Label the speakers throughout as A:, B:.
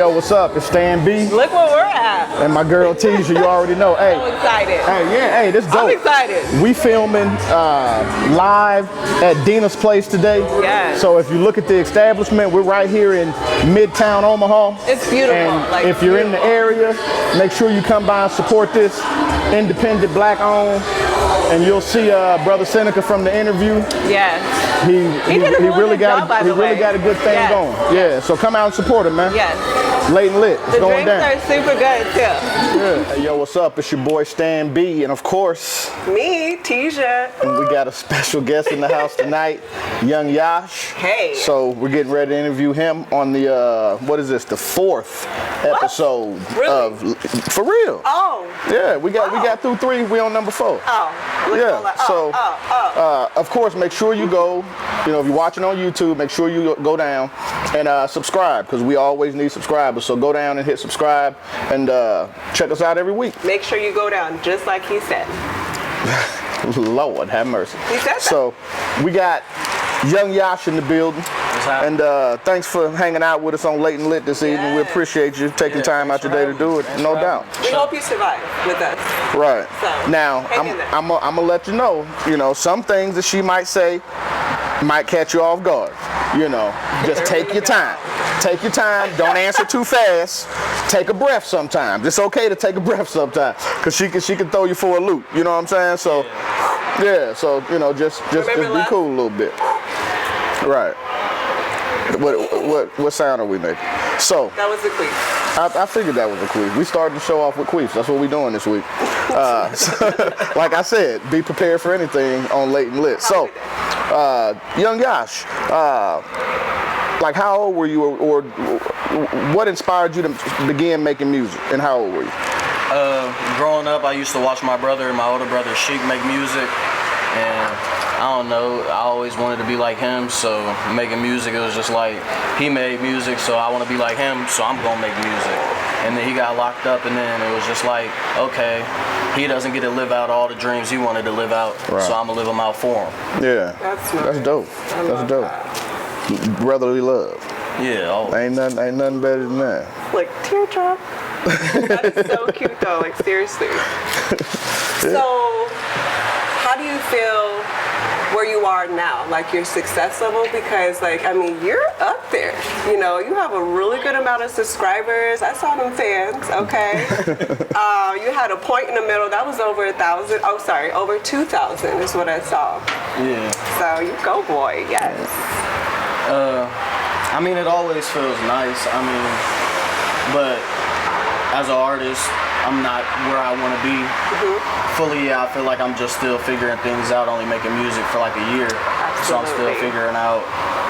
A: yo, what's up? It's Stan B.
B: Look where we're at.
A: And my girl Tisha, you already know. Hey,
B: I'm excited.
A: Hey, yeah, hey, this dope.
B: I'm excited.
A: We filming live at Dina's place today.
B: Yes.
A: So if you look at the establishment, we're right here in Midtown Omaha.
B: It's beautiful.
A: And
B: like,
A: if you're in the area, make sure you come by and support this independent, black owned. And you'll see Brother Seneca from the interview.
B: Yes.
A: He
B: really got
A: a good thing going. Yeah, so come out and support him, man.
B: Yes.
A: Late-N-Lite. It's going down.
B: The drinks are super good too.
A: Yeah. Hey, yo, what's up? It's your boy Stan B, and of course,
B: me, Tisha.
A: And we got a special guest in the house tonight, Young Yash.
B: Hey.
A: So we're getting ready to interview him on the what is this? The 4th episode of For Real.
B: Oh.
A: Yeah, we got through 3. We on number 4.
B: Oh.
A: Yeah. So of course, make sure you go. You know, if you're watching on YouTube, make sure you go down and subscribe, because we always need subscribers. So go down and hit subscribe and check us out every week.
B: Make sure you go down just like he said.
A: Lord have mercy.
B: He said that.
A: So we got Young Yash in the building. And thanks for hanging out with us on Late-N-Lit this evening. We appreciate you taking time out your day to do it, no doubt.
B: We hope you survive with us.
A: Right.
B: So,
A: now, I'm gonna let you know, some things that she might say might catch you off guard. You know, just take your time. Take your time. Don't answer too fast. Take a breath sometimes. It's okay to take a breath sometimes, because she can throw you for a loop. You know what I'm saying? So, yeah. So you know, just be cool a little bit. Right. What sound are we making? So
B: that was a queef.
A: I figured that was a queef. We started the show off with queefs. That's what we're doing this week. Like I said, be prepared for anything on Late-N-Lit. So, Young Yash, like how old were you, or what inspired you to begin making music, and how old were you?
C: Growing up, I used to watch my brother and my older brother Sheik make music, and I don't know, I always wanted to be like him, so making music, it was just like, he made music, so I want to be like him, so I'm going to make music. And then he got locked up, and then it was just like, okay, he doesn't get to live out all the dreams he wanted to live out, so I'm going to live them out for him.
A: Yeah,
B: that's
A: dope. That's dope. Brotherly love.
C: Yeah, always.
A: Ain't nothing better than that.
B: Like, teardrop. That is so cute, though, like, seriously. So, how do you feel where you are now, like your success level? Because, like, I mean, you're up there. You know, you have a really good amount of subscribers. I saw them fans, okay? You had a point in the middle. That was over 1,000. Oh, sorry, over 2,000 is what I saw.
C: Yeah.
B: So you go, boy, yes.
C: I mean, it always feels nice. I mean, but as an artist, I'm not where I want to be. Fully, I feel like I'm just still figuring things out, only making music for like a year.
B: Absolutely.
C: So I'm still figuring out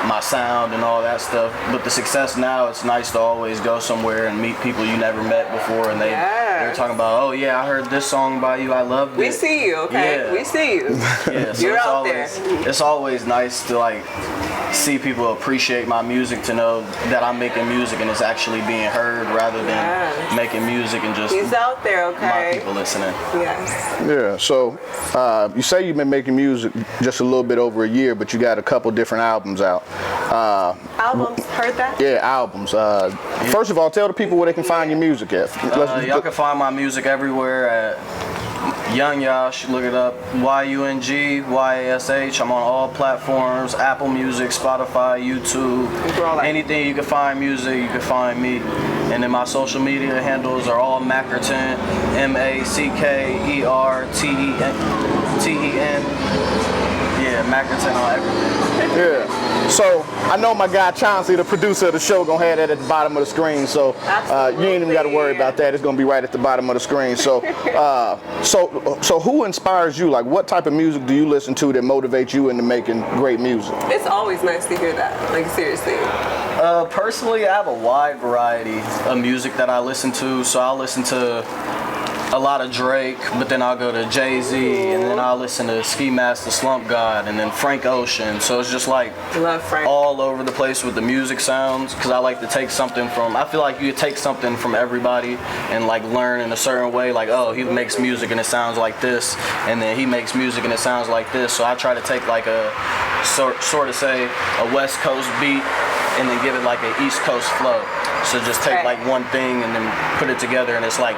C: my sound and all that stuff. But the success now, it's nice to always go somewhere and meet people you never met before, and they're talking about, oh yeah, I heard this song by you, I loved it.
B: We see you, okay?
C: Yeah.
B: We see you.
C: Yeah, so
B: you're out there.
C: It's always nice to like see people appreciate my music, to know that I'm making music and it's actually being heard, rather than making music and just
B: he's out there, okay?
C: my people listening.
B: Yes.
A: Yeah, so you say you've been making music just a little bit over a year, but you got a couple different albums out.
B: Albums, heard that?
A: Yeah, albums. First of all, tell the people where they can find your music at.
C: Y'all can find my music everywhere at Young Yash. Look it up, YUNGYASH. I'm on all platforms: Apple Music, Spotify, YouTube. Anything you can find music, you can find me. And then my social media handles are all Mackerten, MACKERTEN. Yeah, Mackerten on everything.
A: Yeah. So I know my guy Chauncey, the producer of the show, gonna have that at the bottom of the screen. So you ain't even got to worry about that. It's gonna be right at the bottom of the screen. So, so who inspires you? Like, what type of music do you listen to that motivates you into making great music?
B: It's always nice to hear that. Like, seriously.
C: Personally, I have a wide variety of music that I listen to. So I'll listen to a lot of Drake, but then I'll go to Jay-Z, and then I'll listen to Ski Mask, the Slump God, and then Frank Ocean. So it's just like all over the place with the music sounds, because I like to take something from, I feel like you take something from everybody and like learn in a certain way, like, oh, he makes music and it sounds like this, and then he makes music and it sounds like this. So I try to take like a sort of say a West Coast beat and then give it like an East Coast flow. So just take
B: Okay.
C: like one thing and then put it together, and it's like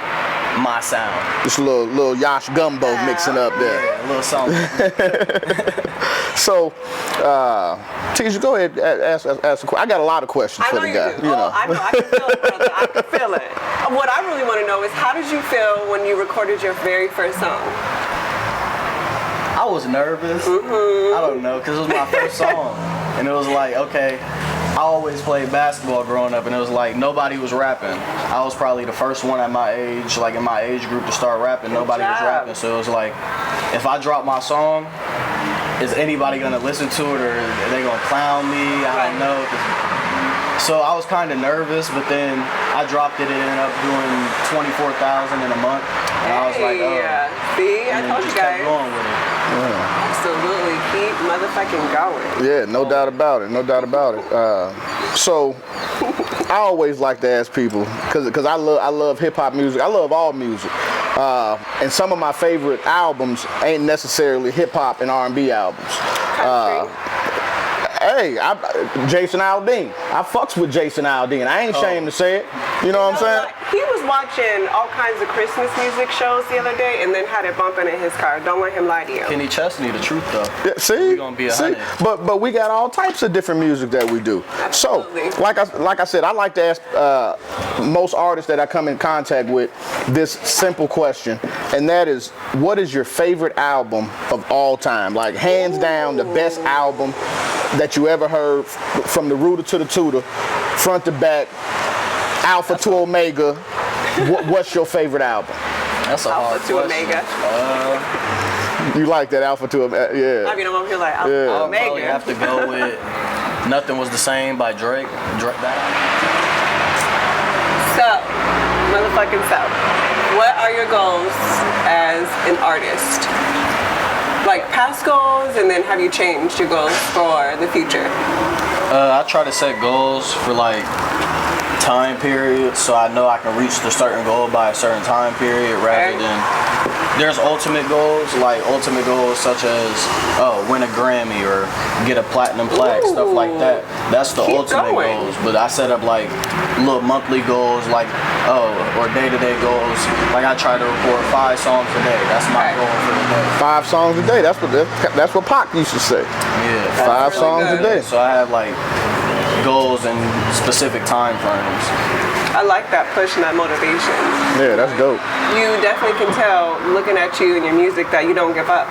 C: my sound.
A: Just a little Yash gumbo mixing up there.
C: Yeah, a little something.
A: So, Tisha, go ahead, ask a question. I got a lot of questions
B: I
A: for
B: know
A: the
B: you
A: guy.
B: do. Oh, I know. I can feel it, brother. I can feel it. What I really want to know is, how did you feel when you recorded your very first song?
C: I was nervous. I don't know, because it was my first song. And it was like, okay, I always played basketball growing up, and it was like nobody was rapping. I was probably the first one at my age, like in my age group, to start rapping. Nobody was rapping. So it was like, if I drop my song, is anybody gonna listen to it, or are they gonna clown me? I don't know. So I was kind of nervous, but then I dropped it and ended up doing 24,000 in a month. And I was like, oh.
B: See, I told you
C: just kept
B: guys.
C: going with it.
B: Absolutely, keep motherfucking going.
A: Yeah, no doubt about it. No doubt about it. So, I always like to ask people, because I love hip hop music. I love all music. And some of my favorite albums ain't necessarily hip hop and R&B albums. Hey, Jason Aldean. I fucks with Jason Aldean. I ain't ashamed to say it. You know what I'm saying?
B: He was watching all kinds of Christmas music shows the other day, and then had it bumping in his car. Don't let him lie to you.
C: Kenny Chesney, the truth though.
A: Yeah, see,
C: We gonna be
A: see?
C: 100.
A: But we got all types of different music that we do.
B: Absolutely.
A: So, like I said, I like to ask most artists that I come in contact with this simple question, and that is, what is your favorite album of all time? Like, hands down, the best album that you ever heard, from the rooter to the tutor, front to back, Alpha to Omega. What's your favorite album?
C: That's a hard
B: Alpha to
C: question.
B: Omega.
A: You like that Alpha to Omega? Yeah.
B: I mean, I'm over here like,
A: Yeah.
B: Alpha to
C: I'll probably
B: Omega.
C: have to go with Nothing Was the Same by Drake. That
B: So, motherfucking so, what are your goals as an artist? Like past goals, and then have you changed your goals for the future?
C: I try to set goals for like time periods, so I know I can reach the certain goal by a certain time period, rather than there's ultimate goals such as win a Grammy or get a platinum plaque, stuff like that. That's the
B: Keep
C: ultimate
B: going.
C: goals. But I set up like little monthly goals, like or day-to-day goals. Like I try to record 5 songs a day. That's my goal for the day.
A: 5 songs a day. That's what Pac used to say.
C: Yeah.
A: 5
B: really
A: songs
B: good.
A: a day.
C: So I have like goals and specific time frames.
B: I like that push and that motivation.
A: Yeah, that's dope.
B: You definitely can tell, looking at you and your music, that you don't give up.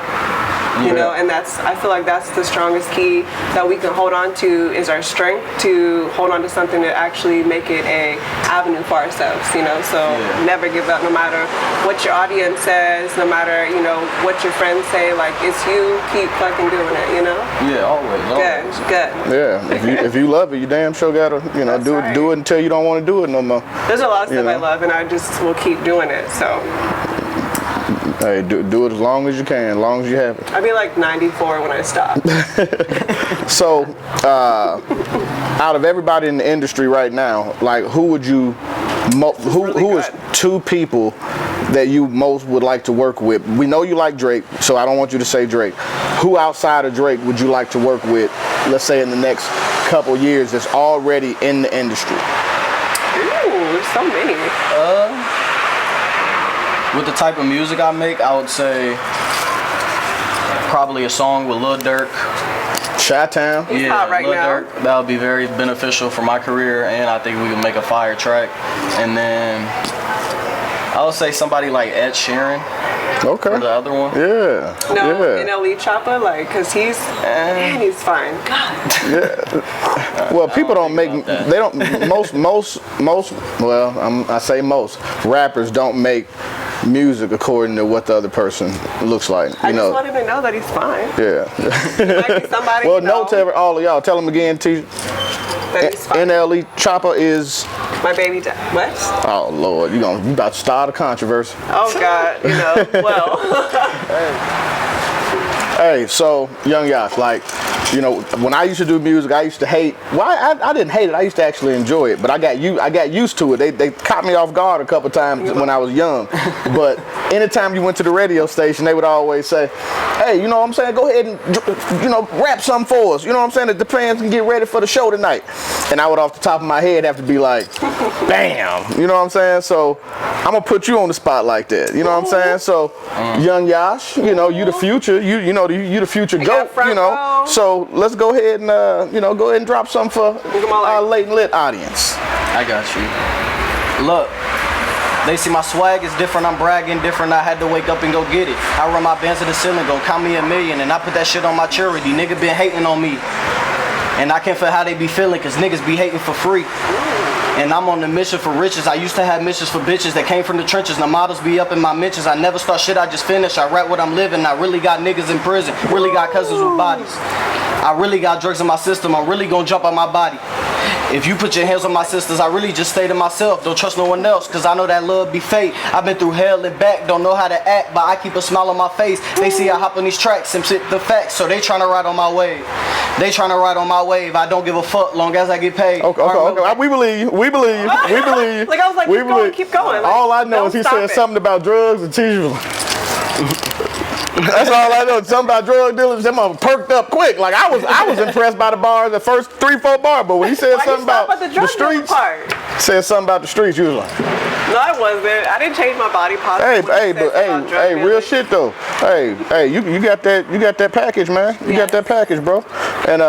B: You know, and I feel like that's the strongest key that we can hold on to, is our strength to hold on to something to actually make it a avenue for ourselves, you know. So never give up, no matter what your audience says, no matter, you know, what your friends say. Like, it's you, keep fucking doing it, you know.
C: Yeah, always.
B: Good.
A: Yeah, if you love it, you damn sure gotta, you know,
B: That's
A: do
B: right.
A: it until you don't want to do it no more.
B: There's a lot of stuff I
A: know.
B: love, and I just will keep doing it. So
A: Hey, do it as long as you can, as long as you have it.
B: I'll be like 94 when I stop.
A: So, out of everybody in the industry right now, like, who would you, who is 2 people that you most would like to work with? We know you like Drake, so I don't want you to say Drake. Who outside of Drake would you like to work with, let's say in the next couple years, that's already in the industry?
B: Ooh, there's so many.
C: With the type of music I make, I would say probably a song with Lil Durk.
A: Chi-Town?
B: He's hot right
C: Lil
B: now.
C: Durk. That would be very beneficial for my career, and I think we can make a fire track. And then I would say somebody like Ed Sheeran
A: Okay.
C: for the other one.
A: Yeah.
B: No,
A: Yeah.
B: NLE Choppa, like, cause he's fine. God.
A: Well, people don't make,
C: about that.
A: they don't, I say most, rappers don't make music according to what the other person looks like, you
B: I
A: know.
B: just want him to know that he's fine.
A: Yeah.
B: He might be somebody.
A: Well,
B: you know,
A: no to all of y'all. Tell them again,
B: that he's fine.
A: NLE Choppa is,
B: My baby what?
A: oh Lord, you about to start a controversy.
B: Oh God, you know. Well,
A: Hey, so Young Yash, like, You know, when I used to do music, I used to hate. Well, I didn't hate it. I used to actually enjoy it, but I got used to it. They caught me off guard a couple times when I was young. But anytime you went to the radio station, they would always say, "Hey, you know what I'm saying? Go ahead and, you know, rap something for us. You know what I'm saying? That the fans can get ready for the show tonight." And I would, off the top of my head, have to be like, "Bam!" You know what I'm saying? So I'm gonna put you on the spot like that. You know what I'm saying? So, young Yash, you know, you the future. You know, you the future GOAT. You know.
B: Row.
A: So let's go ahead and you know, go ahead and drop something for our Late-N-Lit audience.
C: I got you. Look, they see my swag is different, I'm bragging different, I had to wake up and go get it. I run my bands to the ceiling, go count me $1 million, and I put that shit on my charity. Nigga been hating on me, and I can't feel how they be feeling, cause niggas be hating for free. And I'm on the mission for riches. I used to have missions for bitches that came from the trenches. Now models be up in my mentions. I never start shit, I just finish. I rap what I'm living. I really got niggas in prison. Really got cousins with bodies. I really got drugs in my system. I'm really gonna jump on my body. If you put your hands on my sisters, I really just stay to myself. Don't trust no one else, cause I know that love be fake. I've been through hell and back, don't know how to act, but I keep a smile on my face. They see I hop on these tracks and sit the facts, so they tryna ride on my wave. They tryna ride on my wave. I don't give a fuck long as I get paid.
A: Okay. We believe you. We believe you. We believe you.
B: Like I was like, keep going. Like,
A: all I know is he said something about drugs and teachers. That's all I know. Something about drug dealers. Them all perked up quick. Like I was impressed by the bars, the first 3-4 bars. But when he said something about the streets, said something about the streets, you was like,
B: no, I wasn't. I didn't change my body positive.
A: Hey, real shit though. Hey, you got that package, man. You got that package, bro. And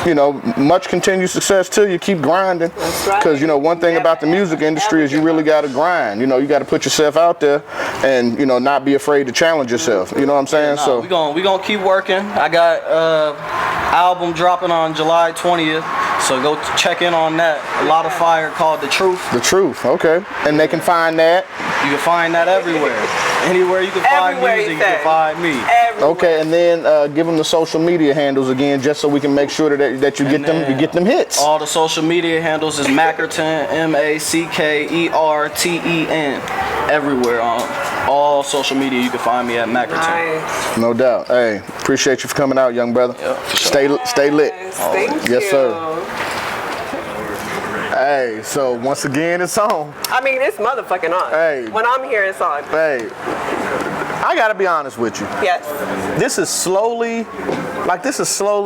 A: you know, much continued success till you keep grinding.
B: That's right.
A: Because you know, one thing about the music industry is you really got to grind. You know, you got to put yourself out there, and you know, not be afraid to challenge yourself. You know what I'm saying?
C: Yeah, so we gonna keep working. I got album dropping on July 20th. So go check in on that. A lot of fire called The Truth.
A: The Truth, okay. And they can find that?
C: You can find that everywhere. Anywhere you can find music, you can find me.
B: Everywhere.
A: Okay, and then give them the social media handles again, just so we can make sure that you get them hits.
C: All the social media handles is Mackerton, MACKERTEN. Everywhere on all social media, you can find me at Mackerton.
B: Nice.
A: No doubt. Hey, appreciate you for coming out, young brother.
C: Yeah, for sure.
A: Stay lit.
B: Thank you.
A: Yes, sir. Hey, so once again, it's on.
B: I mean, it's motherfucking on.
A: Hey.
B: When I'm here, it's on.
A: Hey, I gotta be honest with you.
B: Yes.
A: This is slowly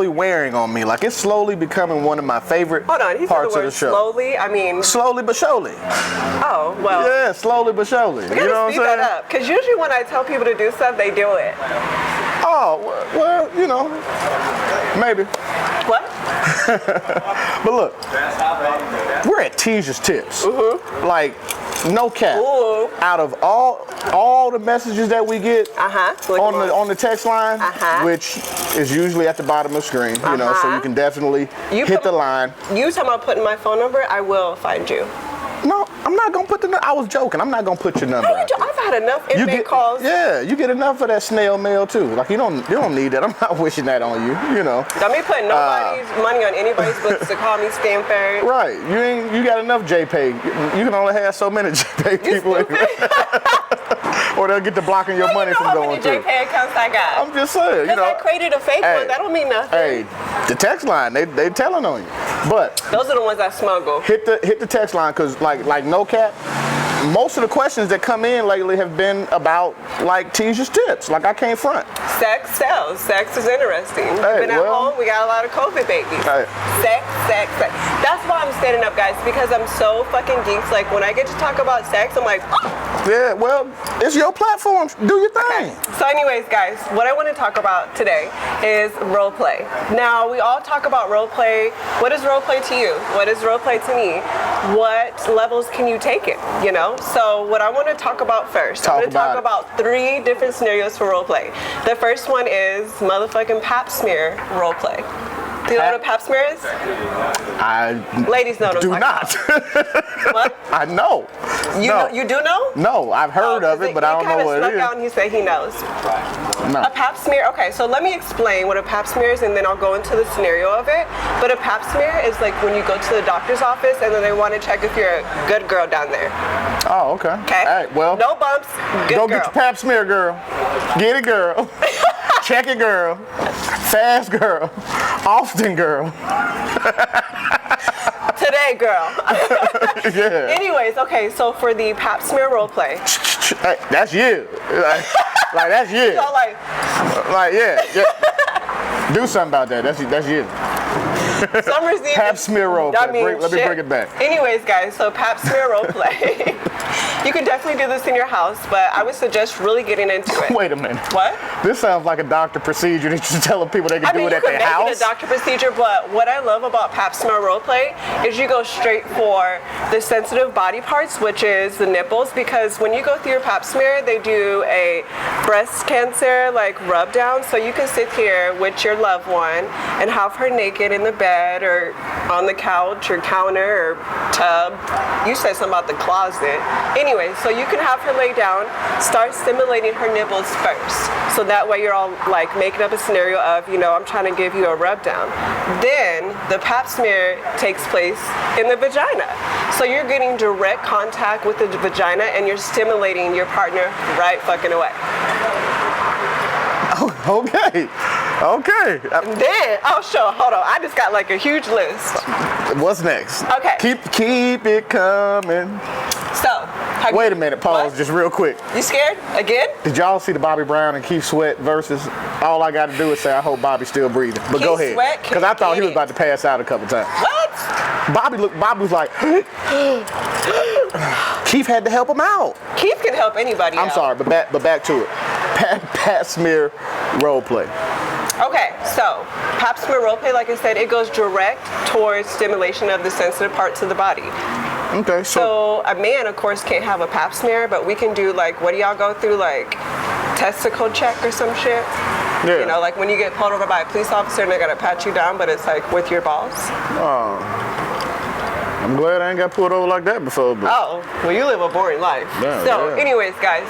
A: wearing on me. Like it's slowly becoming one of my favorite
B: Hold on, he said
A: parts
B: the
A: of
B: word
A: the show.
B: slowly. I mean,
A: Slowly but surely.
B: oh well.
A: Yeah, slowly but surely.
B: We
A: You know what
B: gotta
A: I'm
B: speed
A: saying?
B: that up, because usually when I tell people to do stuff, they do it.
A: Oh, well, you know, maybe.
B: What?
A: But look, we're at Teja's Tips. Like, no cap.
B: Ooh.
A: Out of all the messages that we get on the text line, which is usually at the bottom of the screen, you know, so you can definitely hit the line.
B: You talking about putting my phone number? I will find you.
A: No, I'm not gonna put I was joking. I'm not gonna put your number.
B: Hey, I've had enough inmate calls.
A: Yeah, you get enough of that snail mail too. Like you don't need that. I'm not wishing that on you. You know.
B: Don't be putting nobody's money on anybody's books to call me scam fairy.
A: Right. You got enough JPEG. You can only have so many JPEG people. Or they'll get to blocking your money from going through.
B: How many JPEG accounts I got?
A: I'm just saying. You know.
B: I created a fake one. That don't mean nothing.
A: Hey, the text line, they telling on you. But
B: those are the ones I smuggle.
A: Hit the text line, because like no cap, most of the questions that come in lately have been about like Teja's Tips. Like I can't front.
B: Sex sells. Sex is interesting. We've been at home. We got a lot of COVID babies.
A: Hey.
B: Sex. That's why I'm standing up, guys, because I'm so fucking geeks. Like when I get to talk about sex, I'm like, oh.
A: Yeah, well, it's your platform. Do your thing.
B: Okay. So anyways, guys, what I want to talk about today is role play. Now, we all talk about role play. What is role play to you? What is role play to me? What levels can you take it, you know? So what I want to talk about first, I'm going to talk about 3 different scenarios for role play. The first one is motherfucking pap smear role play. Do you know what a pap smear is? Ladies know what I'm talking about. What?
A: I know.
B: You do know?
A: No, I've heard of it, but I don't know what it is.
B: He kind of snuck out and he said he knows.
A: No.
B: A pap smear, okay, so let me explain what a pap smear is and then I'll go into the scenario of it. But a pap smear is like when you go to the doctor's office and then they want to check if you're a good girl down there.
A: Oh, okay.
B: Okay.
A: All right, well.
B: No bumps, good
A: go
B: girl.
A: Get your pap smear, girl. Get it, girl. Check it, girl. Fast, girl. Often, girl.
B: Today, girl.
A: Yeah.
B: Anyways, okay, so for the pap smear role play.
A: Hey, that's you. Like that's you.
B: So like,
A: Like yeah. Do something about that. That's you.
B: Summer's Eve.
A: Pap smear role
B: I
A: play.
B: mean,
A: Let me
B: shit.
A: bring it back.
B: Anyways, guys, so pap smear role play. You can definitely do this in your house, but I would suggest really getting into it.
A: Wait a minute.
B: What?
A: This sounds like a doctor procedure that you're telling people they can do it at their
B: you can make
A: house.
B: it a doctor procedure, but what I love about pap smear role play is you go straight for the sensitive body parts, which is the nipples, because when you go through your pap smear, they do a breast cancer like rub down, so you can sit here with your loved one and have her naked in the bed or on the couch or counter or tub. You said something about the closet. Anyway, so you can have her lay down, start stimulating her nipples first. So that way you're all like making up a scenario of, you know, I'm trying to give you a rub down. Then the pap smear takes place in the vagina. So you're getting direct contact with the vagina and you're stimulating your partner right fucking away.
A: Okay.
B: Then, oh sure, hold on. I just got like a huge list.
A: What's next?
B: Okay.
A: Keep it coming.
B: So,
A: Wait a minute. Pause.
B: What?
A: Just real quick.
B: You scared? Again?
A: Did y'all see the Bobby Brown and Keith Sweat versus? All I got to do is say I hope Bobby's still breathing. But go
B: Keith
A: ahead.
B: Sweat
A: Because I thought he was
B: it.
A: about to pass out a couple times.
B: What?
A: Bobby was like, Keith had to help him out.
B: Keith can help anybody
A: I'm
B: out.
A: sorry, but back to it. Pat smear role play.
B: Okay, so pap smear role play, like I said, it goes direct towards stimulation of the sensitive parts of the body.
A: Okay,
B: So a man, of course, can't have a pap smear, but we can do like, what do y'all go through, like testicle check or some shit?
A: yeah.
B: You know, like when you get pulled over by a police officer and they're gonna pat you down, but it's like with your balls.
A: I'm glad I ain't got pulled over like that before. But
B: Oh, well, you live a boring life.
A: Yeah,
B: So,
A: yeah.
B: anyways, guys,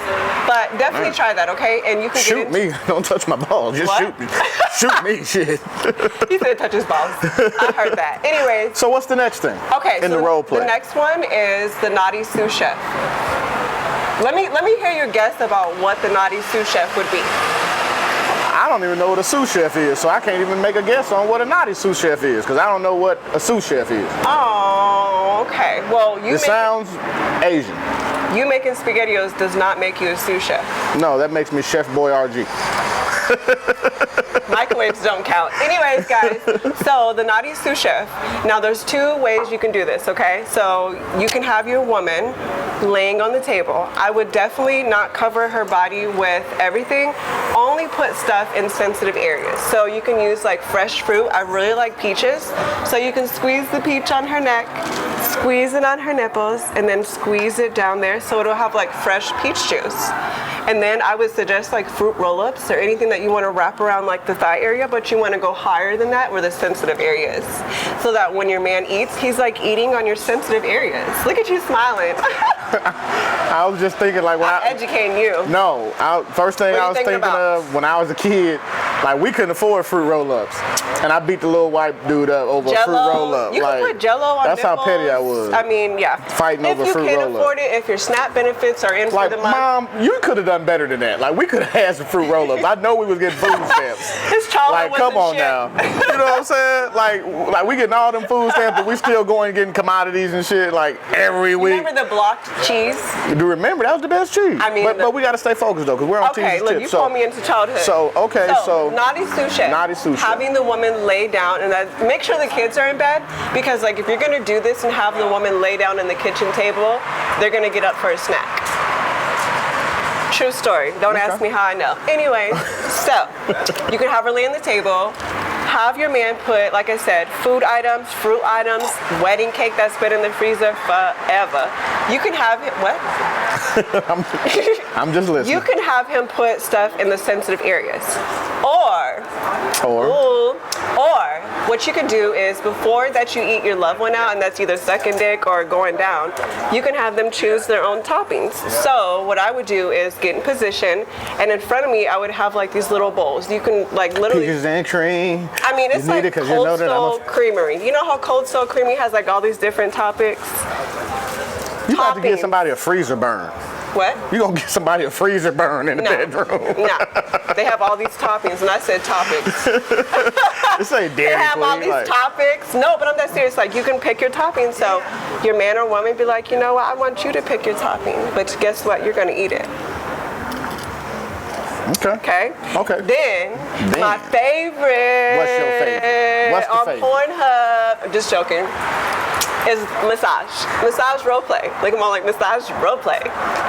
B: but definitely try that, okay? And you can
A: shoot
B: get
A: me. Don't touch my balls. Just
B: What?
A: shoot me. Shoot me, shit.
B: He said touch his balls. I heard that. Anyways,
A: So what's the next thing?
B: okay.
A: In
B: so
A: the role play.
B: The next one is the naughty sous chef. Let me hear your guess about what the naughty sous chef would be.
A: I don't even know what a sous chef is, so I can't even make a guess on what a naughty sous chef is, because I don't know what a sous chef is.
B: Oh, okay. Well,
A: It sounds Asian.
B: you making SpaghettiOs does not make you a sous chef.
A: No, that makes me Chef Boyardee.
B: Microwaves don't count. Anyways, guys, so the naughty sous chef. Now, there's two ways you can do this, okay? So you can have your woman laying on the table. I would definitely not cover her body with everything. Only put stuff in sensitive areas. So you can use like fresh fruit. I really like peaches. So you can squeeze the peach on her neck, squeeze it on her nipples, and then squeeze it down there so it'll have like fresh peach juice. And then I would suggest like fruit roll-ups or anything that you want to wrap around like the thigh area, but you want to go higher than that where the sensitive area is. So that when your man eats, he's like eating on your sensitive areas. Look at you smiling.
A: I was just thinking like when
B: I'm educating you.
A: No, first thing
B: What are
A: I
B: you
A: was
B: thinking
A: thinking
B: about?
A: of when I was a kid, like we couldn't afford fruit roll-ups, and I beat the little white dude up over a fruit
B: Jell-O.
A: roll-up.
B: You
A: like,
B: can put Jell-O on
A: that's how
B: nipples.
A: petty I was.
B: I mean, yeah.
A: Fighting over fruit
B: If you can
A: roll-up.
B: afford it, if your SNAP benefits are in for
A: Like,
B: the month.
A: Mom, you could have done better than that. Like, we could have had some fruit roll-ups. I know we was getting food stamps.
B: His childhood
A: Like, come on
B: wasn't
A: now. You know what I'm saying? Like we getting all them food stamps, but we still going and getting commodities and shit like every week.
B: Remember the blocked cheese?
A: You do remember that was the best cheese.
B: I mean,
A: but we got to stay focused though, because we're on
B: Okay,
A: cheese
B: look,
A: tips.
B: you pulled me into childhood.
A: So
B: naughty sous chef.
A: Naughty sous chef.
B: Having the woman lay down and make sure the kids are in bed, because like if you're gonna do this and have the woman lay down in the kitchen table, they're gonna get up for a snack. True story. Don't ask me how I know. Anyway, so you can have her lay on the table. Have your man put, like I said, food items, fruit items, wedding cake that's been in the freezer forever. You can have him, what?
A: I'm just listening.
B: You can have him put stuff in the sensitive areas. Or what you can do is before that you eat your loved one out, and that's either sucking dick or going down, you can have them choose their own toppings. So what I would do is get in position, and in front of me I would have like these little bowls. You can like literally
A: Peaches and cream.
B: I mean, it's
A: You need
B: like
A: it 'cause you
B: Cold
A: know that I'm
B: Stone Creamery. You know how Cold Stone Creamery has like all these different topics?
A: You about to give
B: toppings.
A: somebody a freezer burn.
B: What?
A: You gonna give somebody a freezer burn in the bedroom.
B: No. They have all these toppings, and I said topics.
A: This ain't
B: They
A: Dairy
B: have all
A: Queen.
B: these
A: Like,
B: topics. No, but I'm that serious. Like, you can pick your topping. So your man or woman be like, you know what? I want you to pick your topping. But guess what? You're going to eat it.
A: okay.
B: Okay? Then, my favorite.
A: What's your favorite? What's the
B: on
A: favorite?
B: Pornhub. I'm just joking. Is massage role play. Like, I'm all like massage role play.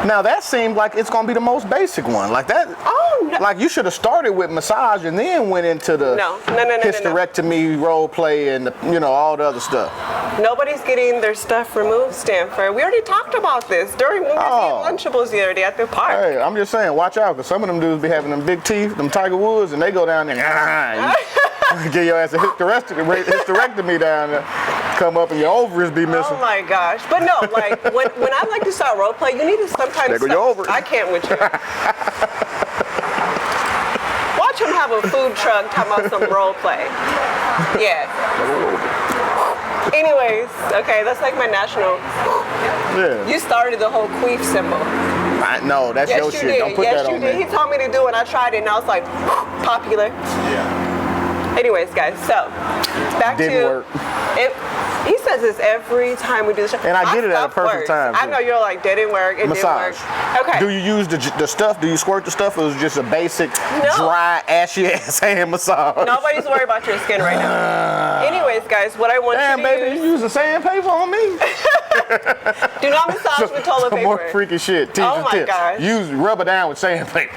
A: Now that seemed like it's gonna be the most basic one. Like that.
B: Oh no.
A: Like you should have started with massage and then went into the
B: No.
A: hysterectomy role play and all the other stuff.
B: Nobody's getting their stuff removed, Stanford. We already talked about this during when we were eating Lunchables the other day at the park.
A: Hey, I'm just saying, watch out, because some of them dudes be having them big teeth, them Tiger Woods, and they go down there and get your ass a hysterectomy down there. Come up and your ovaries be missing.
B: Oh my gosh. But no, like when I like to start role play, you need to sometimes
A: There go your ovaries.
B: I can't with you. Watch him have a food truck talking about some role play. Yeah. Anyways, okay, that's like my national.
A: Yeah.
B: You started the whole queef symbol.
A: No, that's
B: Yes,
A: your
B: you
A: shit.
B: did.
A: Don't put
B: Yes,
A: that
B: you
A: on
B: did.
A: me.
B: He told me to do it. I tried it, and I was like, popular.
A: Yeah.
B: Anyways, guys, so back
A: Didn't
B: to
A: work.
B: it. He says this every time we do the show.
A: And I get it at a
B: stuff
A: perfect
B: works.
A: time,
B: I
A: too.
B: know you're like, didn't work. It
A: Massage.
B: didn't work. Okay.
A: Do you use the stuff? Do you squirt the stuff, or is it just a basic,
B: No.
A: dry, ashy ass hand massage?
B: Nobody's worried about your skin right now. Anyways, guys, what I want
A: Damn,
B: you to
A: baby,
B: use,
A: you using sandpaper on me?
B: do not massage with toilet
A: Some
B: paper.
A: more freaky shit. Teach
B: Oh
A: and
B: my
A: tips.
B: gosh.
A: Use rubber down with sandpaper.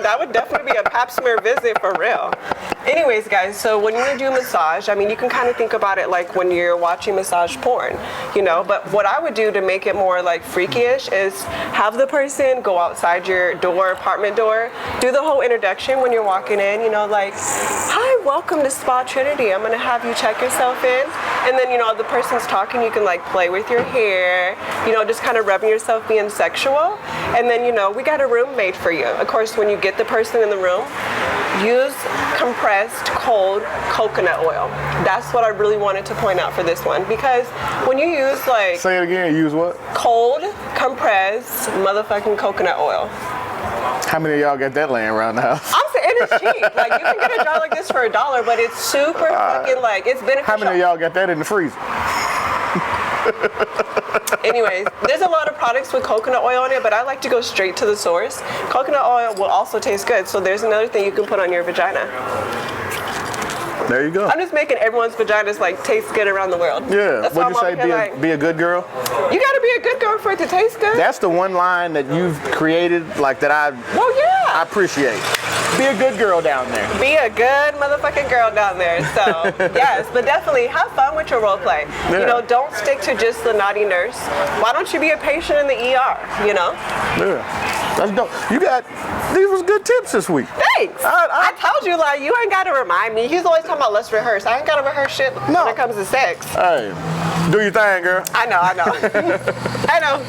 B: That would definitely be a pap smear visit for real. Anyways, guys, so when you do massage, I mean, you can kind of think about it like when you're watching massage porn, but what I would do to make it more like freaky-ish is have the person go outside your door, apartment door, do the whole introduction when you're walking in, like, hi, welcome to Spa Trinity. I'm going to have you check yourself in. And then, the person's talking, you can like play with your hair, just kind of rubbing yourself being sexual. And then, we got a room made for you. Of course, when you get the person in the room, use compressed cold coconut oil. That's what I really wanted to point out for this one, because when you use like
A: Say it again. Use what?
B: cold compressed motherfucking coconut oil.
A: How many of y'all got that laying around the house?
B: I'm saying it's cheap. Like, you can get a jar like this for $1, but it's super fucking like it's beneficial.
A: How many of y'all got that in the freezer?
B: Anyways, there's a lot of products with coconut oil in it, but I like to go straight to the source. Coconut oil will also taste good, so there's another thing you can put on your vagina.
A: There you go.
B: I'm just making everyone's vaginas like taste good around the world.
A: Yeah.
B: That's
A: What'd you
B: why
A: say?
B: I'm over here,
A: Be a good girl.
B: you gotta be a good girl for it to taste good.
A: That's the one line that you've created, like that I
B: yeah.
A: appreciate. Be a good girl down there.
B: Be a good motherfucking girl down there. So, yes, but definitely have fun with your role play.
A: Yeah.
B: Don't stick to just the naughty nurse. Why don't you be a patient in the ER,
A: Yeah. That's dope. These was good tips this week.
B: Thanks. I told you, like, you ain't got to remind me. He's always talking about let's rehearse. I ain't got to rehearse shit when it comes to sex.
A: Hey, do your thing, girl.
B: I know. I know.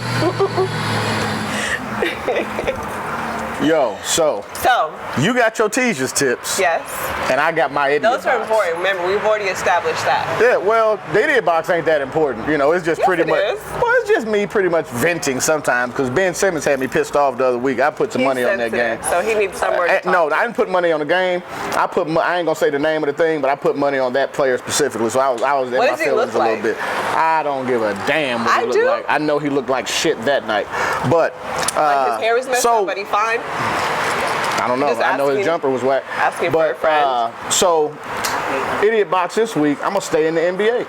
A: Yo, so
B: So,
A: you got your teacher's tips.
B: yes.
A: And I got my idiot
B: Those are
A: box.
B: important. Remember, we've already established that.
A: Yeah, well, the idiot box ain't that important. It's just
B: Yes,
A: pretty
B: it
A: much.
B: is.
A: Well, it's just me pretty much venting sometimes, because Ben Simmons had me pissed off the other week. I put some
B: He's
A: money on that game.
B: sensitive, so he needs somewhere to talk.
A: No, I didn't put money on the game. I ain't gonna say the name of the thing, but I put money on that player specifically. So I was in
B: What
A: my
B: does he
A: feelings
B: look
A: a little
B: like?
A: bit. I don't give a damn what
B: I
A: he looked
B: do.
A: like. I know he looked like shit that night, but
B: Like, his hair was messed
A: so
B: up, but he fine.
A: I don't know.
B: Just
A: I know his
B: asking-
A: jumper was whack.
B: asking for a friend.
A: So, idiot box this week. I'm gonna stay in the NBA,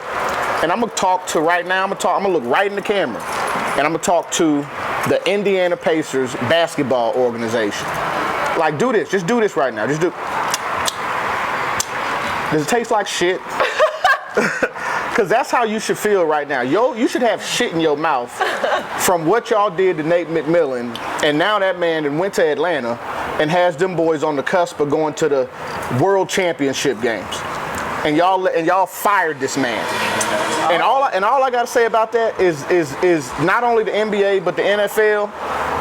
A: and I'm gonna talk to right now. I'm gonna look right in the camera, and I'm gonna talk to the Indiana Pacers basketball organization. Like, do this. Just do this right now. Just do. Does it taste like shit? Because that's how you should feel right now. You should have shit in your mouth from what y'all did to Nate McMillan, and now that man that went to Atlanta and has them boys on the cusp of going to the World Championship games, and y'all fired this man. And all I gotta say about that is not only the NBA but the NFL.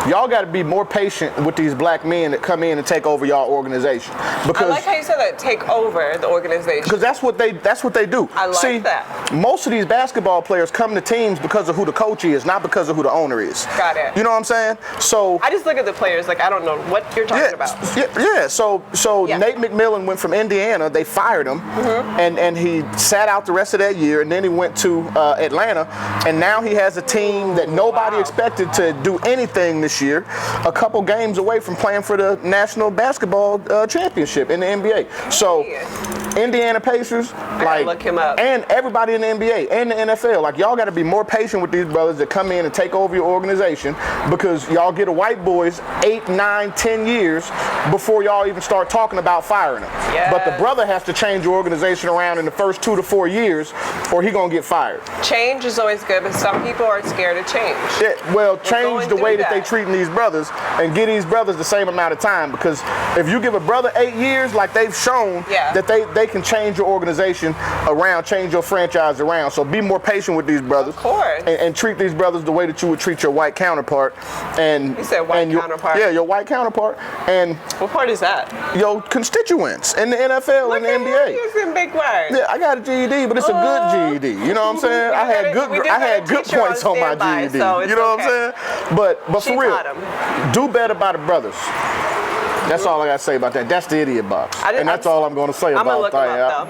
A: y'all got to be more patient with these black men that come in and take over y'all organization.
B: I
A: Because
B: like how you said that, take over the organization.
A: because that's what they do.
B: I like
A: See,
B: that.
A: most of these basketball players come to teams because of who the coach is, not because of who the owner is.
B: Got it.
A: You know what I'm saying? So
B: I just look at the players like I don't know what you're talking about.
A: Yeah. So
B: Yeah.
A: Nate McMillan went from Indiana. They fired him, and he sat out the rest of that year, and then he went to Atlanta, and now he has a team that nobody expected to do anything this year. A couple games away from playing for the National Basketball Championship in the NBA. So Indiana Pacers, like,
B: look him up.
A: and everybody in the NBA and the NFL, like, y'all got to be more patient with these brothers that come in and take over your organization, because y'all get a white boys 8, 9, 10 years before y'all even start talking about firing them.
B: Yes.
A: But the brother has to change your organization around in the first 2 to 4 years, or he gonna get fired.
B: Change is always good, but some people are scared to change.
A: Yeah, well, change
B: going
A: the way
B: through
A: that they
B: that.
A: treating these brothers, and give these brothers the same amount of time, because if you give a brother 8 years, like they've shown, that they can change your organization around, change your franchise around. So be more patient with these brothers.
B: Of course.
A: And treat these brothers the way that you would treat your white counterpart. And
B: You said white counterpart?
A: Yeah, your white counterpart. And
B: What part is that?
A: your constituents in the NFL and the NBA.
B: Using big words.
A: Yeah, I got a GED, but it's a good GED. You know what I'm saying? I had good points on my GED.
B: So it's
A: you know what I'm saying? But
B: She
A: for real,
B: taught 'em.
A: do better by the brothers. That's all I gotta say about that. That's the idiot box, and that's all I'm gonna say
B: I'm gonna
A: about
B: look them
A: that.
B: up,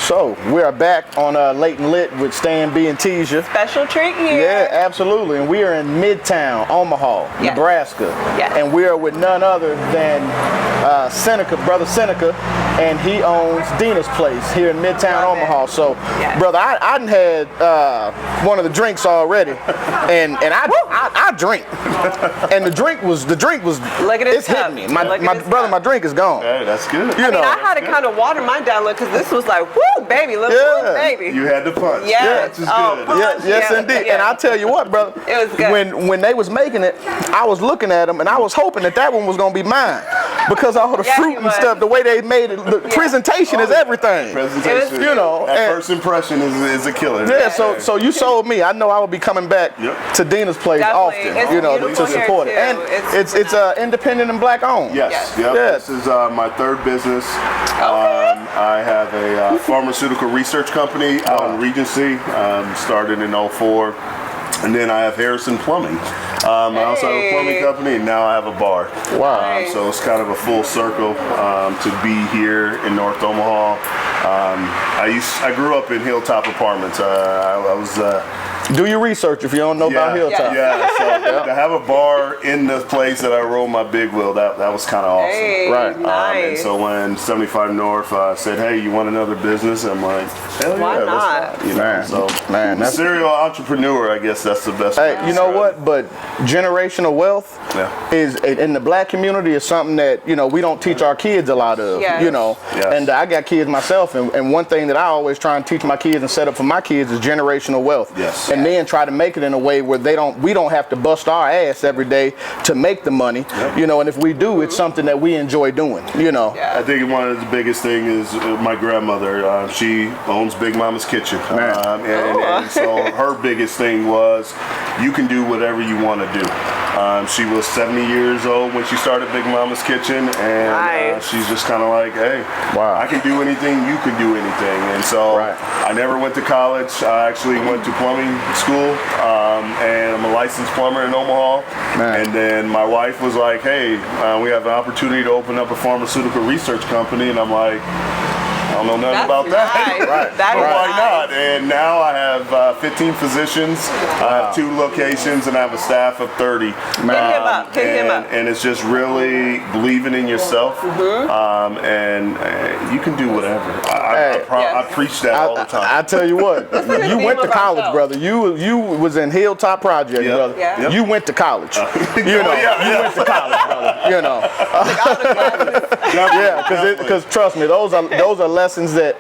A: So we are back on Late-N-Lit with Stan B and Teja.
B: Special treat here.
A: Yeah, absolutely. And we are in Midtown, Omaha,
B: Yes.
A: Nebraska.
B: Yes.
A: And we are with none other than Seneca, Brother Seneca, and he owns Dina's Place here in Midtown,
B: Love it.
A: Omaha. So,
B: Yes.
A: brother, I done had one of the drinks already, and I drink, and the drink was
B: Look at it,
A: it's hitting me. My
B: Look at his
A: brother,
B: cup.
A: my drink is gone.
D: Hey, that's good.
A: You know.
B: I had to kind of water mine down a little because this was like, woo, baby, look,
A: Yeah.
B: woo, baby.
D: You had to punch.
B: Yes.
D: Punch is
B: Oh,
D: good.
B: punch.
A: Yes,
B: Yeah,
A: indeed.
B: yeah.
A: And I tell you what, brother,
B: It was good.
A: when they was making it, I was looking at them and I was hoping that one was gonna be mine, because all the
B: Yeah,
A: fruit
B: he
A: and
B: was.
A: stuff, the way they made it, the presentation is everything.
D: Presentation.
A: You know,
D: That
A: and-
D: first impression is a killer.
A: Yeah, so you sold me. I know I will be coming back
D: Yep.
A: to Dina's Place
B: Definitely.
A: often,
B: It's
A: you know,
B: beautiful
A: to
B: here,
A: support it.
B: too.
A: And
B: It's
A: it's independent and black owned.
D: Yes. Yep.
A: Yeah.
D: This is my third business. I have a pharmaceutical research company out in Regency. Started in 04. And then I have Harrison Plumbing. I also have a plumbing company, and now I have a bar.
A: Wow.
B: Nice.
D: So it's kind of a full circle to be here in North Omaha. I grew up in Hilltop Apartments. I was
A: Do your research if you don't know about Hilltop.
D: Yeah, so to have a bar in the place that I roll my big wheel, that was kind of awesome.
B: Hey,
A: Right.
D: And
B: nice.
D: so when 75 North said, "Hey, you want another business?" I'm like, "Hell
B: Why
D: yeah,
B: not?
D: let's you know."
A: Man,
D: So
A: man, that's
D: serial entrepreneur, I guess that's the best. way
A: Hey,
D: to
A: you know
D: describe
A: what? But generational wealth
D: Yeah.
A: is in the black community is something that we don't teach our kids a lot of.
B: Yes.
D: Yes.
A: And I got kids myself, and one thing that I always try and teach my kids and set up for my kids is generational wealth.
D: Yes.
A: And then try to make it in a way where we don't have to bust our ass every day to make the money.
D: Yep.
A: And if we do, it's something that we enjoy doing.
B: Yeah.
D: I think one of the biggest thing is my grandmother. She owns Big Mama's Kitchen, and so her biggest thing was, you can do whatever you want to do. She was 70 years old when she started Big Mama's Kitchen, and
B: Nice.
D: she's just kind of like, hey,
A: Wow.
D: I can do anything, you can do anything. And so
A: Right.
D: I never went to college. I actually went to plumbing school, and I'm a licensed plumber in Omaha.
A: Man.
D: And then my wife was like, hey, we have an opportunity to open up a pharmaceutical research company. And I'm like, I don't know nothing
B: That's
D: about that.
B: nice. Right. That
D: But
B: is
D: why
B: nice.
D: not? And now I have 15 physicians. I have 2 locations, and I have a staff of 30.
B: Pick him up. Pick him up.
D: And it's just really believing in yourself, and you can do whatever.
A: Hey.
D: I preach that all the time.
A: I tell you what, you
B: theme
A: went to
B: of our
A: college,
B: show.
A: brother. You was in Hilltop Project,
D: Yep.
A: brother.
B: Yeah.
A: You went to college. You went to college, brother. Yeah, because trust me, those are lessons that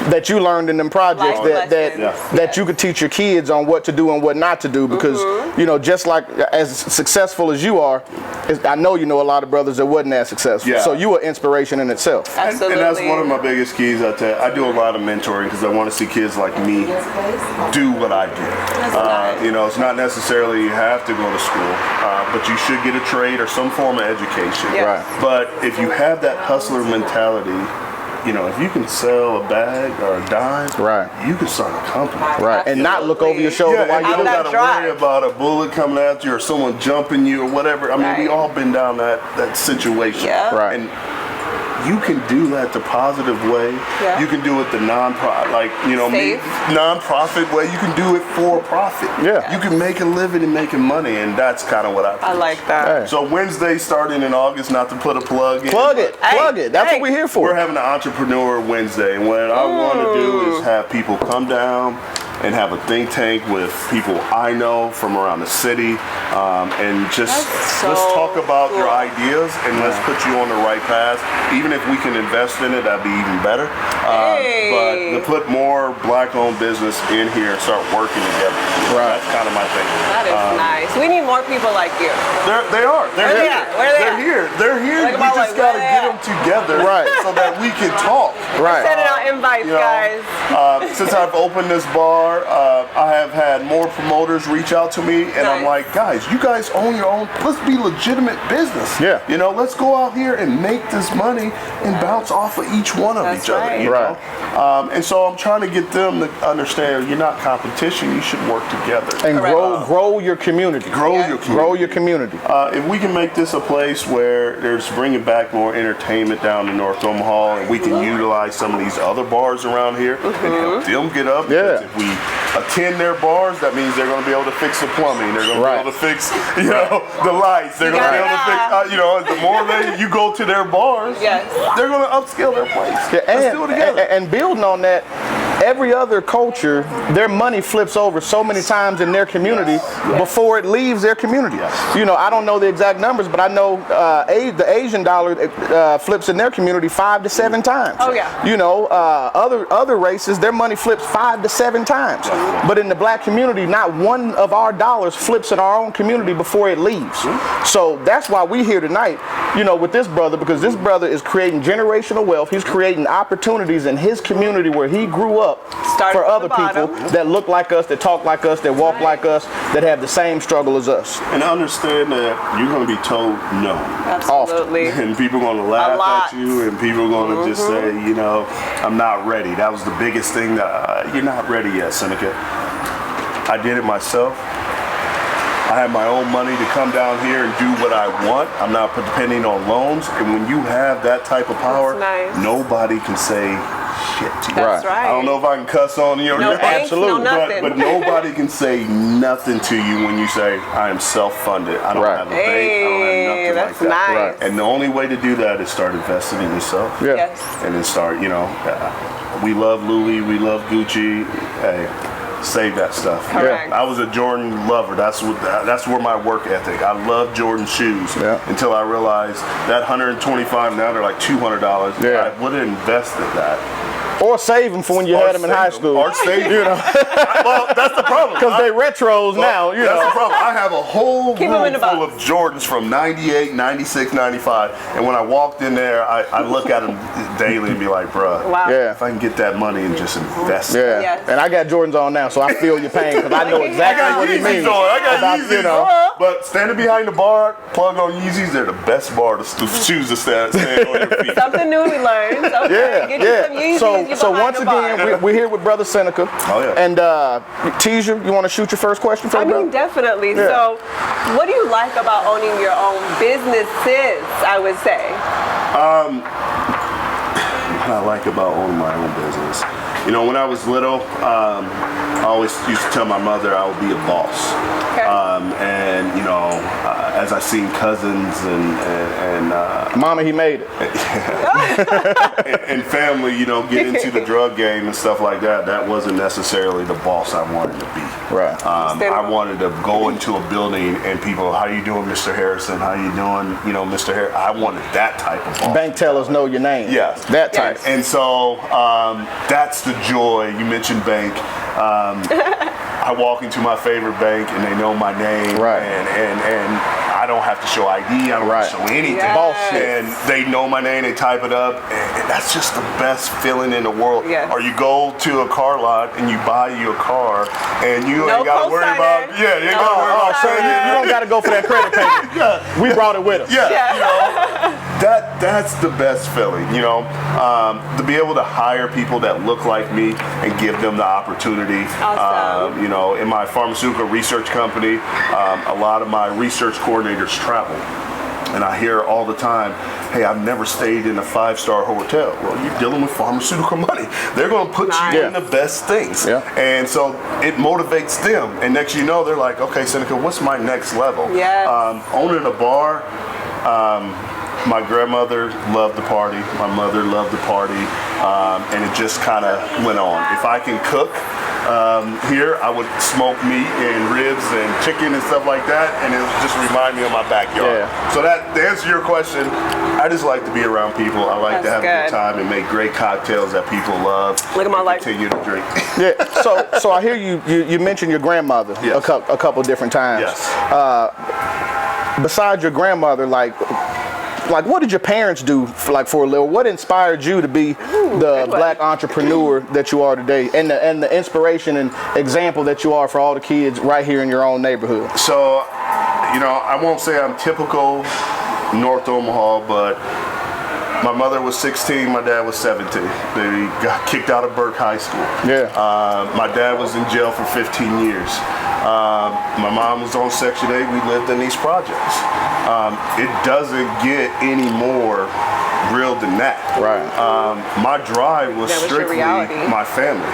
A: that you learned in them projects
B: Life
A: that
B: lessons.
A: that you could teach your kids on what to do and what not to do, because you know, just like as successful as you are, I know you know a lot of brothers that wasn't as successful.
D: Yeah.
A: So you are inspiration in itself.
B: Absolutely.
D: And that's one of my biggest keys. I do a lot of mentoring because I want to see kids like me do what I do. You know, it's not necessarily you have to go to school, but you should get a trade or some form of education.
B: Yeah.
A: Right.
D: But if you have that hustler mentality, you know, if you can sell a bag or a dime,
A: Right.
D: you can start a company.
A: Right. And not look over your shoulder
D: Yeah,
A: while
D: and
A: you
D: you
A: do
D: don't
A: it.
B: that
D: gotta
B: drive.
D: worry about a bullet coming after you or someone jumping you or whatever. I mean, we
B: Right.
D: all been down that situation.
B: Yeah.
A: Right.
D: And you can do that the positive way.
B: Yeah.
D: You can do it the non-profit, like, you know,
B: Safe.
D: non-profit way. You can do it for profit.
A: Yeah.
D: You can make a living and making money, and that's kind of what I
B: I like that.
A: Hey.
D: So Wednesday starting in August, not to put a plug in.
A: Plug it.
B: Hey,
A: Plug it. That's
B: hey.
A: what we're here
D: We're
A: for.
D: having an Entrepreneur Wednesday, and what I want to do is have people come down and have a think tank with people I know from around the city, and just
B: That's
D: let's
B: so
D: talk about your
B: cool.
D: ideas and let's put you on the right path. Even if we can invest in it, that'd be even better.
B: Hey.
D: But to put more black-owned business in here and start working together,
A: Right.
D: that's kind of my thing.
B: That is nice. We need more people like you.
D: They are. They're
B: Where they
D: here.
B: at? Where they
D: They're
B: at?
D: here. They're here.
B: Like
D: We
B: about
D: just
B: like,
D: gotta
B: where
D: get
B: they
D: them together,
A: Right.
D: so that we can talk.
A: Right.
B: Sending out invites,
D: You know,
B: guys.
D: Since I've opened this bar, I have had more promoters reach out to me, and I'm
B: Nice.
D: like, guys, you guys own your own. Let's be legitimate business.
A: Yeah.
D: You know, let's go out here and make this money and bounce off of each one of
B: That's
D: each other.
B: right.
D: You
A: Right.
D: know? And so I'm trying to get them to understand you're not competition. You should work together.
A: And
B: Correct.
A: grow your community.
D: Grow
B: Yeah.
D: your community.
A: Grow your community.
D: If we can make this a place where there's bringing back more entertainment down in North Omaha, and we can utilize some of these other bars around here and help them get up. Because
A: Yeah.
D: if we attend their bars, that means they're going to be able to fix the plumbing. They're going to
A: Right.
D: be able to fix, you know, the lights. They're
B: You
D: going to be
B: got
D: able to
B: it.
D: fix, you know, the more you go to their bars,
B: Yes.
D: they're going to upscale their place.
A: Yeah,
D: Let's do it together.
A: and building on that, every other culture, their money flips over so many times in their community before it leaves their community. You know, I don't know the exact numbers, but I know the Asian dollar flips in their community 5 to 7 times.
B: Oh, yeah.
A: You know, other races, their money flips 5 to 7 times. But in the black community, not one of our dollars flips in our own community before it leaves. So that's why we're here tonight, you know, with this brother, because this brother is creating generational wealth. He's creating opportunities in his community where he grew up
B: Started
A: for
B: from
A: other
B: the bottom.
A: people that look like us, that talk like us, that walk like us, that have the same struggle as us.
D: And understand that you're going to be told no.
B: Absolutely.
D: And people are going to laugh
B: lot.
D: at you, and people are going to just say, you know, I'm not ready. That was the biggest thing. That you're not ready yet, Seneca. I did it myself. I have my own money to come down here and do what I want. I'm not depending on loans. And when you have that type of power,
B: That's nice.
D: nobody can say shit to you.
B: That's right.
D: I don't know if I can cuss on you or
B: No
D: not.
B: thanks, no
A: Absolutely.
B: nothing.
D: But nobody can say nothing to you when you say, I am self-funded. I don't
A: Right.
D: have a bank. I don't have nothing
B: that's
D: like that.
B: nice.
A: Right.
D: And the only way to do that is start investing in yourself.
A: Yeah.
B: Yes.
D: And then start, you know, we love Louis, we love Gucci. Hey, save that stuff.
B: Correct.
D: I was a Jordan lover. That's where my work ethic. I love Jordan shoes
A: Yeah.
D: until I realized that $125 now they're like $200.
A: Yeah.
D: I would have invested that.
A: Or save them for when you had them in high school.
D: Or save
A: You know,
D: Well, that's the problem.
A: because they retros now, you
D: That's the
A: know.
D: problem. I have a whole
B: Keep 'em in
D: room
B: the
D: full
B: box.
D: of Jordans from 98, 96, 95. And when I walked in there, I look at them daily and be like, bruh,
B: Wow.
A: Yeah.
D: if I can get that money and just invest it.
A: Yeah,
B: Yes.
A: and I got Jordans on now, so I feel your pain because I know
B: I
A: exactly
D: I got
A: what he
D: Yeezys
A: means.
D: on. I got
A: about,
D: Yeezys.
A: you know.
D: But standing behind the bar, plug on Yeezys, they're the best bar to shoes to stand on your feet.
B: Something new we learned. Okay.
A: Yeah,
B: Get you some
A: yeah.
B: Yeezys, you
A: So
B: behind
A: once
B: the bar.
A: again, we're here with Brother Seneca.
D: Oh, yeah.
A: And Teasia, you want to shoot your first question for
B: I
A: the
B: mean,
A: brother?
B: definitely.
A: Yeah.
B: So, what do you like about owning your own businesses, I would say?
D: What I like about owning my own business. You know, when I was little, I always used to tell my mother I would be a boss.
B: Okay.
D: And, you know, as I seen cousins and
A: Mama, he made it.
D: and family, you know, get into the drug game and stuff like that, that wasn't necessarily the boss I wanted to be.
A: Right.
D: I wanted to go into a building and people, how you doing, Mr. Harrison? How you doing, you know, Mr. Harrison? I wanted that type of boss.
A: Bank tellers know your name.
D: Yes.
A: That type.
D: And so that's the joy. You mentioned bank. I walk into my favorite bank and they know my name.
A: Right.
D: And I don't have to show ID. I don't have to show anything.
B: Yes.
A: Bullshit.
D: And they know my name. They type it up. And that's just the best feeling in the world.
B: Yes.
D: Or you go to a car lot and you buy you a car and you ain't got to worry about.
B: co-signing.
D: Yeah, you ain't got to worry about
A: So
D: saying
A: you don't got to go for that credit payment.
D: Yeah.
A: We brought it with us.
D: Yeah, you know, that's the best feeling, you know, to be able to hire people that look like me and give them the opportunity.
B: Awesome.
D: You know, in my pharmaceutical research company, a lot of my research coordinators travel. And I hear all the time, hey, I've never stayed in a 5-star hotel. Well, you're dealing with pharmaceutical money. They're going to put you in the best things.
A: Yeah.
D: And so it motivates them. And next you know, they're like, okay, Seneca, what's my next level?
B: Yes.
D: Owning a bar, my grandmother loved the party. My mother loved the party. And it just kind of went on. If I can cook here, I would smoke meat and ribs and chicken and stuff like that. And it would just remind me of my backyard.
A: Yeah.
D: So that, to answer your question, I just like to be around people. I like to have a good time and make great cocktails that people love.
B: Look at my life.
D: Continue to drink.
A: Yeah. So I hear you mentioned your grandmother
D: Yes.
A: a couple different times.
D: Yes.
A: Besides your grandmother, like what did your parents do for a little? What inspired you to be the black entrepreneur that you are today, and the inspiration and example that you are for all the kids right here in your own neighborhood?
D: So, you know, I won't say I'm typical North Omaha, but my mother was 16, my dad was 17. They got kicked out of Burke High School.
A: Yeah.
D: My dad was in jail for 15 years. My mom was on Section 8. We lived in these projects. It doesn't get any more real than that.
A: Right.
D: My drive was
B: That was your
D: strictly
B: reality.
D: my family.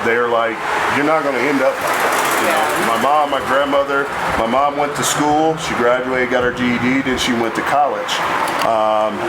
D: They're like, you're not going to end up like that. You know, my mom, my grandmother, my mom went to school. She graduated, got her GED, then she went to college.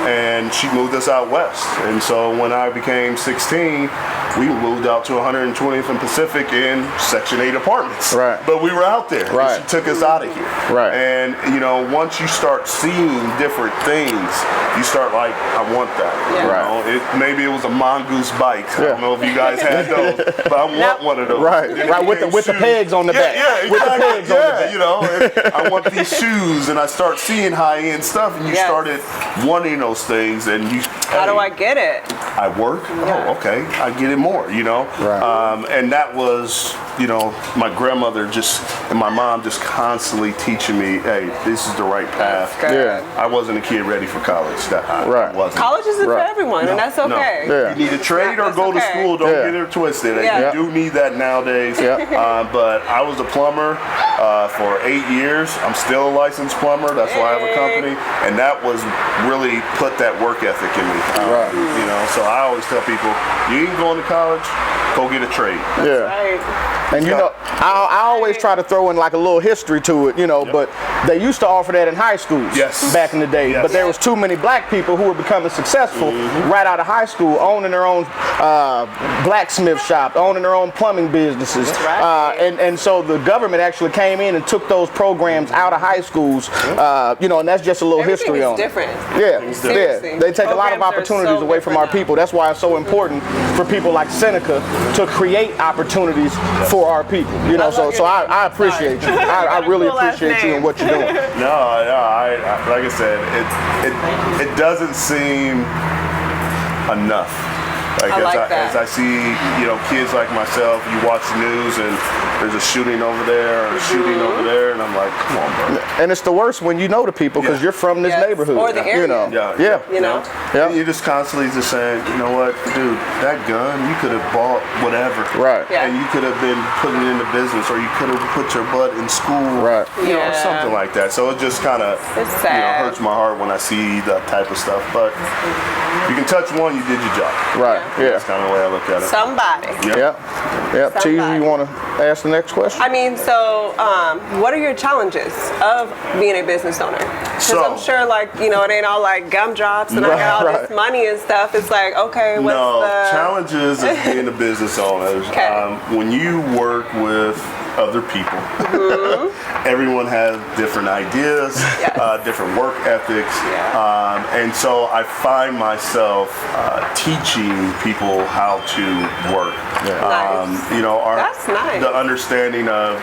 D: And she moved us out west. And so when I became 16, we moved out to 120th and Pacific in Section 8 apartments.
A: Right.
D: But we were out there.
A: Right.
D: She took us out of here.
A: Right.
D: And, you know, once you start seeing different things, you start like, I want that.
B: Yeah.
D: You
A: Right.
D: know, maybe it was a mongoose bike. I don't know if you guys had those, but I want one of those.
A: Right.
D: Then
A: Right.
D: it
A: With the
D: became
A: pegs on the
D: shoes.
A: back.
D: Yeah,
A: With the
D: exactly.
A: pegs on the back.
D: You know, and I want these shoes, and I start seeing high-end stuff, and you
B: Yes.
D: started wanting those things, and you.
B: How do I get it?
D: I work.
B: Yeah.
D: Oh, okay. I get it more. You know.
A: Right.
D: And that was, you know, my grandmother and my mom just constantly teaching me, hey, this is the right path.
B: Good.
A: Yeah.
D: I wasn't a kid ready for college. I
A: Right.
D: wasn't.
B: College isn't for
A: Right.
B: everyone, and that's okay.
A: Yeah.
D: You need to trade or
B: That's
D: go to
B: okay.
D: school. Don't
A: Yeah.
D: get it twisted.
B: Yeah.
D: You do need that nowadays.
A: Yeah.
D: But I was a plumber for 8 years. I'm still a licensed plumber. That's why I have a company. And that was really put that work ethic in me.
A: Right.
D: You know, so I always tell people, you ain't going to college, go get a trade.
A: Yeah.
B: Right.
A: And you know, I always try to throw in like a little history to it, you know, but they used to offer that in high schools
D: Yes.
A: back in the day.
D: Yes.
A: But there was too many black people who were becoming successful right out of high school, owning their own blacksmith shop, owning their own plumbing businesses.
B: Right.
A: And so the government actually came in and took those programs out of high schools, you know, and that's just a little
B: Everything
A: history
B: is
A: on it.
B: different.
A: Yeah,
B: Seriously.
A: yeah. They take a lot of
B: Programs are
A: opportunities
B: so
A: away from our
B: different now.
A: people. That's why it's so important for people like Seneca to create opportunities for our people. You know,
B: I love
A: so
B: your
A: I
B: name.
A: appreciate you. I really
B: Cool last
A: appreciate you
B: name.
A: and what you're doing.
D: No, I like I said, it doesn't seem enough. Like,
B: I like that.
D: as I see, you know, kids like myself, you watch the news and there's a shooting over there or a shooting over there, and I'm like, come on, bro.
A: And it's the worst when you know the people because
D: Yeah.
A: you're from this
B: Yes.
A: neighborhood.
B: Or the area.
A: You know.
D: Yeah.
B: You know?
A: Yeah.
D: And you're just constantly just saying, you know what, dude, that gun, you could have bought whatever.
A: Right.
B: Yeah.
D: And you could have been putting it into business, or you could have put your butt in school.
A: Right.
D: You know,
B: Yeah.
D: something like that. So it just kind of,
B: It's
D: you know,
B: sad.
D: hurts my heart when I see that type of stuff. But you can touch one, you did your job.
A: Right. Yeah.
D: That's kind of the way I look at it.
B: Somebody.
D: Yep.
A: Yeah. Yeah. Teasy,
B: Somebody.
A: you want to ask the next question?
B: I mean, so what are your challenges of being a business owner? Because
D: So-
B: I'm sure, like, you know, it ain't all like gumdrops and I got all this money and stuff. It's like, okay, what's
D: No,
B: the
D: challenges of being a business owner.
B: Okay.
D: When you work with other people, everyone has different ideas,
B: Yes.
D: different work ethics,
B: Yeah.
D: and so I find myself teaching people how to work.
B: Nice.
D: You know,
B: That's nice.
D: the understanding of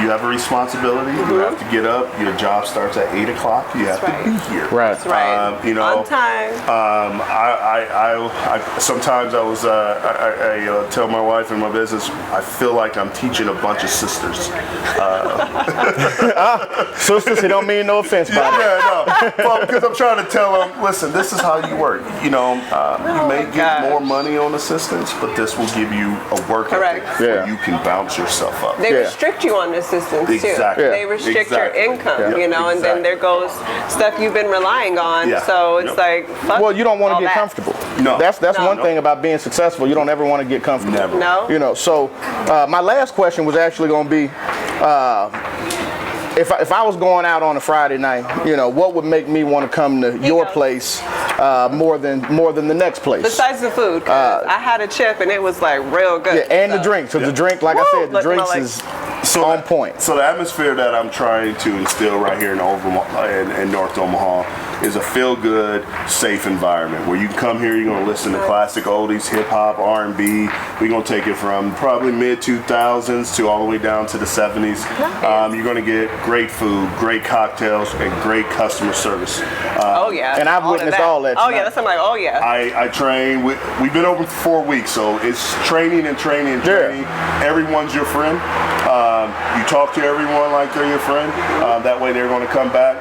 D: you have a responsibility. You have to get up. Your job starts at 8 o'clock. You have
B: That's
D: to be
B: right.
D: here.
A: Right.
B: That's right.
D: You know,
B: on time.
D: I sometimes I tell my wife in my business, I feel like I'm teaching a bunch of sisters.
A: Sisters, it don't mean no offense, buddy.
D: Yeah, no. Well, because I'm trying to tell them, listen, this is how you work. You know, you may get
B: gosh.
D: more money on assistance, but this will give you a work ethic
B: Correct.
D: where
A: Yeah.
D: you can bounce yourself up.
B: They
A: Yeah.
B: restrict you on assistance too.
D: Exactly.
A: Yeah.
B: They restrict your
D: Exactly.
B: income,
D: Yeah.
B: you know, and then
D: Exactly.
B: there goes stuff you've been relying on.
D: Yeah.
B: So it's
D: Yep.
B: like, fuck
A: Well, you don't want
B: all
A: to get
B: that.
A: comfortable.
D: No.
A: That's
B: No.
A: one thing about being successful. You don't ever want to get comfortable.
D: Never.
B: No.
A: You know, so my last question was actually going to be, if I was going out on a Friday night, you know, what would make me want to come to your
B: go.
A: place more than the next place?
B: Besides the food, 'cause I had a chip and it was like real good.
A: Yeah, and the
B: so.
A: drink. Because the drink, like I
B: Woo!
A: said, the
B: Look,
A: drinks
B: like-
A: is on point.
D: So the atmosphere that I'm trying to instill right here in North Omaha is a feel-good, safe environment where you can come here, you're gonna listen to classic oldies, hip-hop, R&B. We're gonna take it from probably mid-2000s to all the way down to the 70s. You're gonna get great food, great cocktails, and great customer service.
B: Oh yeah.
A: And I've witnessed all that
B: Oh
A: tonight.
B: yeah, that's I'm like, oh yeah.
D: I train. We've been open for 4 weeks, so it's training and training and
A: Yeah.
D: training. Everyone's your friend. You talk to everyone like they're your friend. That way they're going to come back.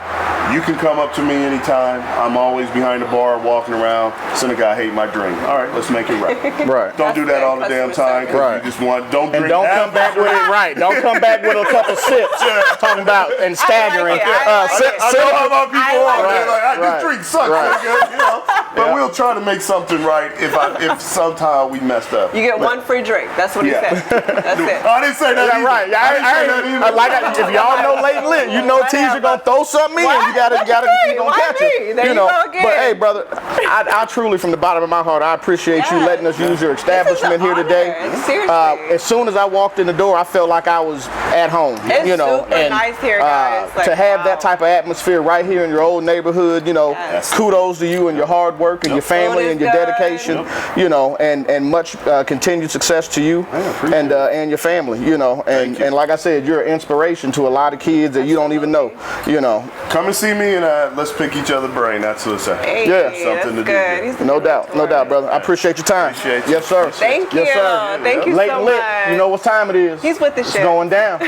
D: You can come up to me anytime. I'm always behind the bar walking around. Seneca, I hate my drink. All right, let's make it right.
A: Right.
D: Don't do that all the damn time because
A: Right.
D: you just want, don't
A: And
D: drink
A: don't
D: half
A: come back with it right. Don't come back with a couple sips. Talking about and staggering.
B: I like it.
D: I know how my people
B: I like
D: are. They're
B: it.
D: like,
A: Right.
D: this drink sucks,
A: Right.
D: nigga, you know. But
A: Yeah.
D: we'll try to make something right if somehow we messed up.
B: You get one free drink. That's what he
D: Yeah.
B: said. That's it.
D: I didn't say that
A: Yeah,
D: either.
A: right. Yeah,
D: I didn't say that either.
A: if y'all know Late-N-Lite, you know Teaser gonna throw something in.
B: What?
A: You gotta,
B: What you
A: you
B: mean?
A: gonna
B: Why
A: catch
B: me?
A: it.
B: There you
A: know.
B: go again.
A: But hey, brother, I truly, from the bottom of my heart, I appreciate you
B: Yes.
A: letting us use your establishment here
B: honor.
A: today.
B: Seriously.
A: As soon as I walked in the door, I felt like I was at home.
B: It's
A: you know,
B: super
A: and
B: nice here, guys. Like,
A: to have
B: wow.
A: that type of atmosphere right here in your old neighborhood, you know,
B: Yes.
A: kudos to you and your hard work and your family
B: Food
A: and
B: is
A: your
B: good.
A: dedication. You know, and much continued success to you and your family. You know, and like I said, you're an inspiration to a lot of kids that you don't even know. You know,
D: Come and see me and let's pick each other's brain. That's what it's at.
B: Hey,
A: Yeah.
B: that's
D: Something to do.
B: good. He's a
A: no
B: good
A: doubt, no
B: mentor.
A: doubt, brother. I appreciate your time.
D: Appreciate you.
A: Yes, sir.
B: Thank you.
A: Yes, sir.
B: Thank you
A: Late
B: so
A: and lit.
B: much.
A: You know what time it is.
B: He's with the
A: It's
B: shit.
A: going down.